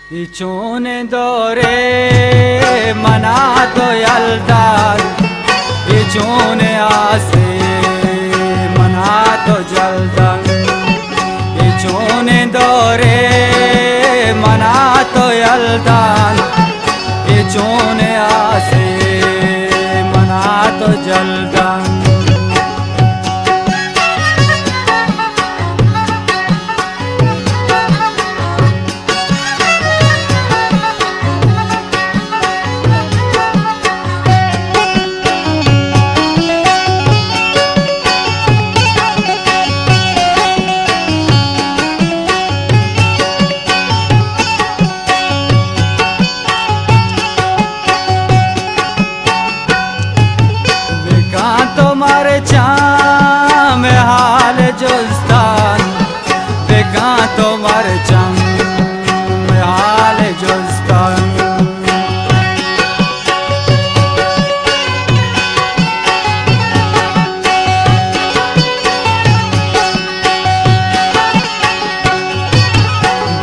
ichune dore manato yaldar ichune ase manato jaldan ichune dore manato yaldan ichune ase manato jaldan तुम्हारे चाम हाल जुस्तान देखा तुम्हारे चाम हाल जुस्तान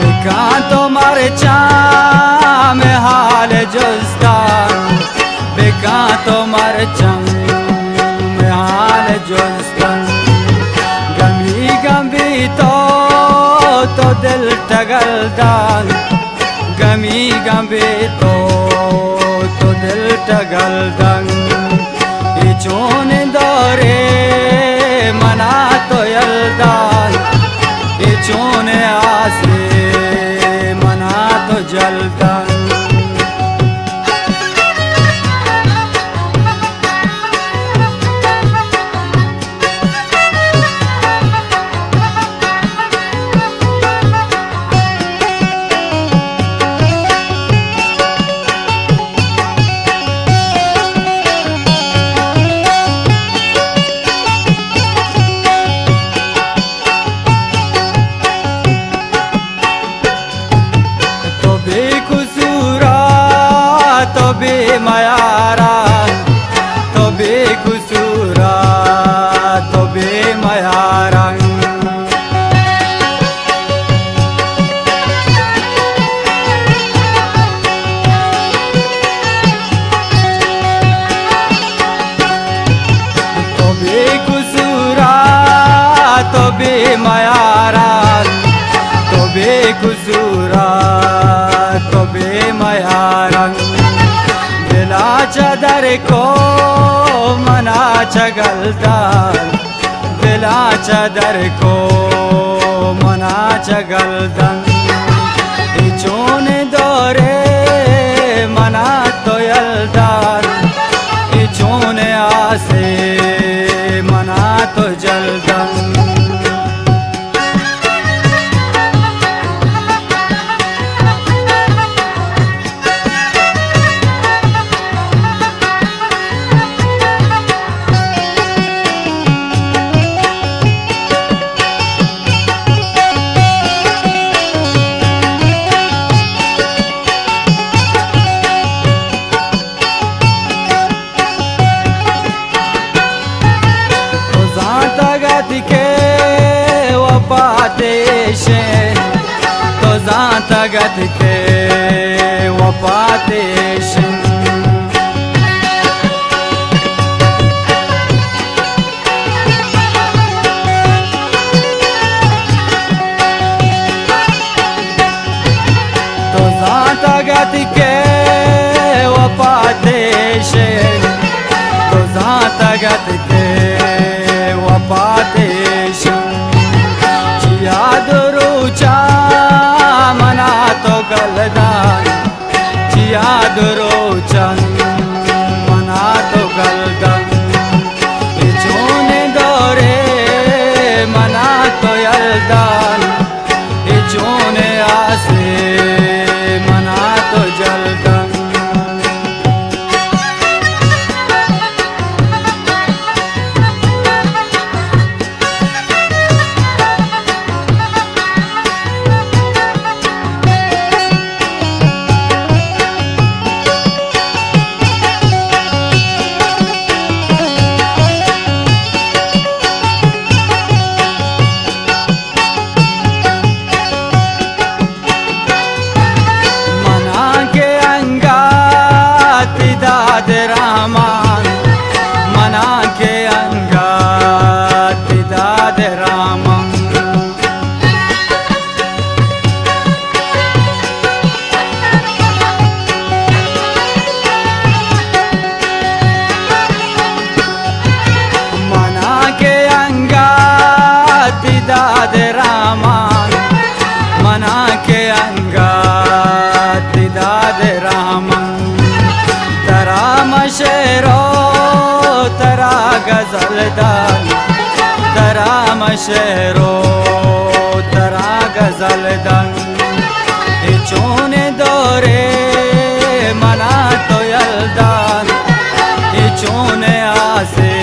देखा तुम्हारे चाम हाल जुस्तान देखा तुम्हारे चाम जुस्तान गमी गमी तो दिल टगलदान गमी गमी तो दिल टगलदान इचोने दौरे मना तो यलदान इचोने आसे मना तो जलदान बेमयारा तो बेकसूरा तो बेमयारा तो बेकसूरा तो बेमयारा तो बेकसूरा तो बेमयारा दिला चादर को मना चगलदार दिला चादर को मना चगलदार इचोने दौरे मना तो यलदार इचोने आसे मना तो जलदार तो ज़ातगत के वफ़ातेशन तो ज़ातगत के वफ़ातेशन तो ज़ातगत के वफ़ातेशन याद रोचा मना तो गलदान याद रोचा मना तो गलदान इचोने दौरे मना तो यलदान इचोने आसे मना तो जलदान के अंगत दाद रहमन तरा मशेरो तरा गजलदान तरा मशेरो तरा गजलदान चोने दौरे मना तो यलदान चोने आसे